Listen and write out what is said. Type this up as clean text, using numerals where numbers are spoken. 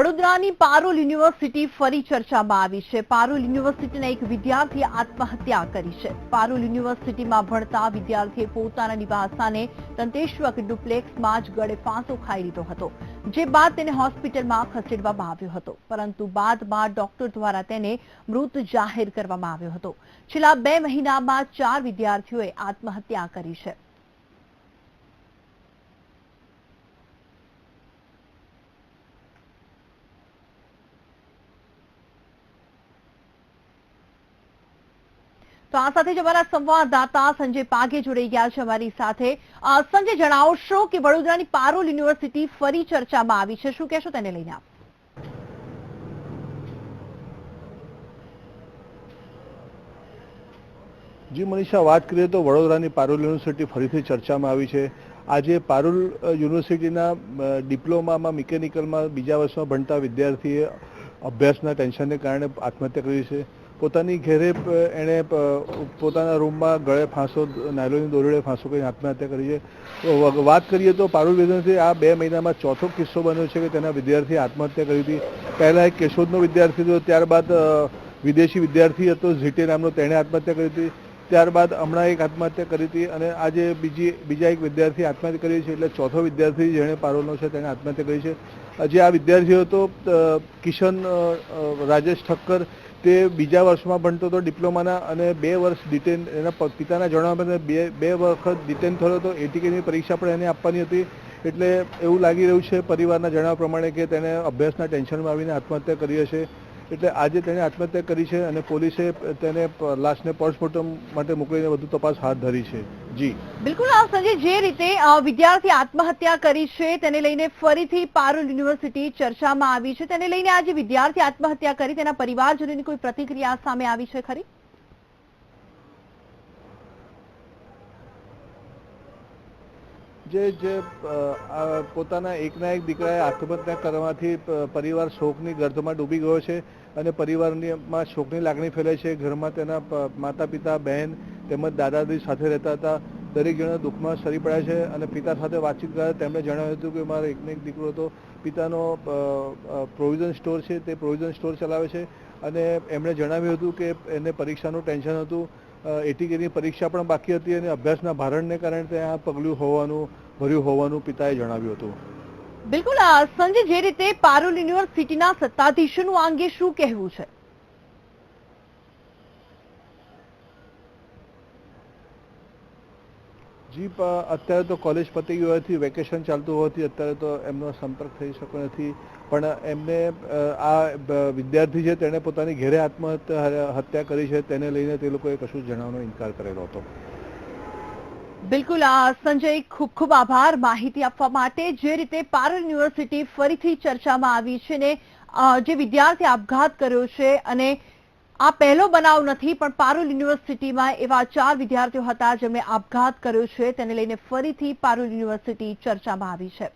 વડોદરાની પારુલ યુનિવર્સિટી ફરી ચર્ચામાં આવી છે। પારુલ યુનિવર્સિટીના એક વિદ્યાર્થીએ આત્મહત્યા કરી છે। પારુલ યુનિવર્સિટીમાં ભણતા વિદ્યાર્થીએ પોતાના નિવાસસ્થાને દંતેશ્વર ડુપ્લેક્સમાં જ ગળે ફાંસો ખાઈ લીધો હતો, જે બાદ તેને હોસ્પિટલમાં ખસેડવામાં આવ્યો હતો, પરંતુ બાદમાં ડોક્ટર દ્વારા તેને મૃત જાહેર કરવામાં આવ્યો હતો। છેલ્લા 2 મહિનામાં 4 વિદ્યાર્થીઓએ આત્મહત્યા કરી છે। તો આ સાથે જ અમારા સંવાદદાતા સંજય પાગે જોડાઈ ગયા છે અમારી સાથે। સંજય, જણાવશો કે વડોદરાની પારુલ યુનિવર્સિટી ફરી ચર્ચામાં આવી છે, શું કહેશો તેને લઈને આપ? જી મનીષા, વાત કરીએ તો વડોદરાની પારુલ યુનિવર્સિટી ફરીથી ચર્ચામાં આવી છે। આજે પારુલ યુનિવર્સિટીના ડિપ્લોમામાં મિકેનિકલમાં બીજા વર્ષમાં ભણતા વિદ્યાર્થીએ અભ્યાસના ટેન્શનને કારણે આત્મહત્યા કરી છે। પોતાની ઘેરે એણે પોતાના રૂમમાં ગળે ફાંસો, નાયલોનની દોરડે ફાંસો કરીને આત્મહત્યા કરી છે। વાત કરીએ તો પારુલ યુનિવર્સિટી આ 2 મહિનામાં ચોથો કિસ્સો બન્યો છે કે તેના વિદ્યાર્થીએ આત્મહત્યા કરી હતી। પહેલાં એક કેશોદનો વિદ્યાર્થી હતો, ત્યારબાદ વિદેશી વિદ્યાર્થી હતો ઝીટે નામનો, તેણે આત્મહત્યા કરી હતી। ત્યારબાદ હમણાં એક આત્મહત્યા કરી હતી અને આજે બીજા એક વિદ્યાર્થી આત્મહત્યા કરી છે, એટલે ચોથો વિદ્યાર્થી જેણે પારુલનો છે તેણે આત્મહત્યા કરી છે। જે આ વિદ્યાર્થી હતો કિશન રાજેશ ઠક્કર, તે બીજા વર્ષમાં ભણતો હતો ડિપ્લોમાના અને 2 વર્ષ ડિટેન, એના પિતાના જણાવ્યા પ્રમાણે 2 વખત ડિટેન થયો હતો। એટીકેની પરીક્ષા પણ એને આપવાની હતી, એટલે એવું લાગી રહ્યું છે પરિવારના જણાવ્યા પ્રમાણે કે તેને અભ્યાસના ટેન્શનમાં આવીને આત્મહત્યા કરી હશે। એટલે આજે તેણે આત્મહત્યા કરી છે અને પોલીસે તેને લાશને પોસ્ટમોર્ટમ માટે મોકલીને વધુ તપાસ હાથ ધરી છે। જી બિલકુલ, સંજય, જે રીતે વિદ્યાર્થી આત્મહત્યા કરી છે તેને લઈને ફરીથી પારુલ યુનિવર્સિટી ચર્ચામાં આવી છે, તેને લઈને આજે વિદ્યાર્થી આત્મહત્યા કરી તેના પરિવારજનોની કોઈ પ્રતિક્રિયા સામે આવી છે ખરી? જે પોતાના એકના એક દીકરાએ આત્મહત્યા કરવાથી પરિવાર શોકની ગર્તમાં ડૂબી ગયો છે અને પરિવારમાં શોકની લાગણી ફેલાઈ છે। ઘરમાં તેના માતા પિતા, બહેન તેમજ દાદાજી સાથે રહેતા હતા। દરેક જણા દુઃખમાં સરી પડ્યા છે અને પિતા સાથે વાતચીત કરતા તેમણે જણાવ્યું હતું કે મારો એકને એક દીકરો હતો, પિતાનો પ્રોવિઝન સ્ટોર છે, તે પ્રોવિઝન સ્ટોર ચલાવે છે અને એમણે જણાવ્યું હતું કે એને પરીક્ષાનું ટેન્શન હતું, એટીકેની પરીક્ષા પણ બાકી હતી અને અભ્યાસના ભારણને કારણે ત્યાં પગલું ભર્યું હોવાનું પિતાએ જણાવ્યું હતું। બિલકુલ સંજય, જે રીતે પારુલ યુનિવર્સિટીના સત્તાધીશોનું આ અંગે શું કહેવું છે? જી, અત્યારે તો કોલેજ પતી ગઈ હોવાથી, વેકેશન ચાલતું હોવાથી અત્યારે તો એમનો સંપર્ક થઈ શક્યો નથી, પણ એમને આ વિદ્યાર્થી છે તેણે પોતાની ઘેરે હત્યા કરી છે, તેને લઈને તે લોકોએ કશું જ જણાવવાનો ઇનકાર કરેલો હતો। બિલકુલ સંજય, ખૂબ ખૂબ આભાર માહિતી આપવા માટે। જે રીતે પારુલ યુનિવર્સિટી ફરીથી ચર્ચામાં આવી છે ને જે વિદ્યાર્થી આપઘાત કર્યો છે, અને આ પહેલો બનાવ નથી પણ પારુલ યુનિવર્સિટીમાં એવા 4 વિદ્યાર્થીઓ હતા જેમણે આપઘાત કર્યો છે, તેને લઈને ફરીથી પારુલ યુનિવર્સિટી ચર્ચામાં આવી છે।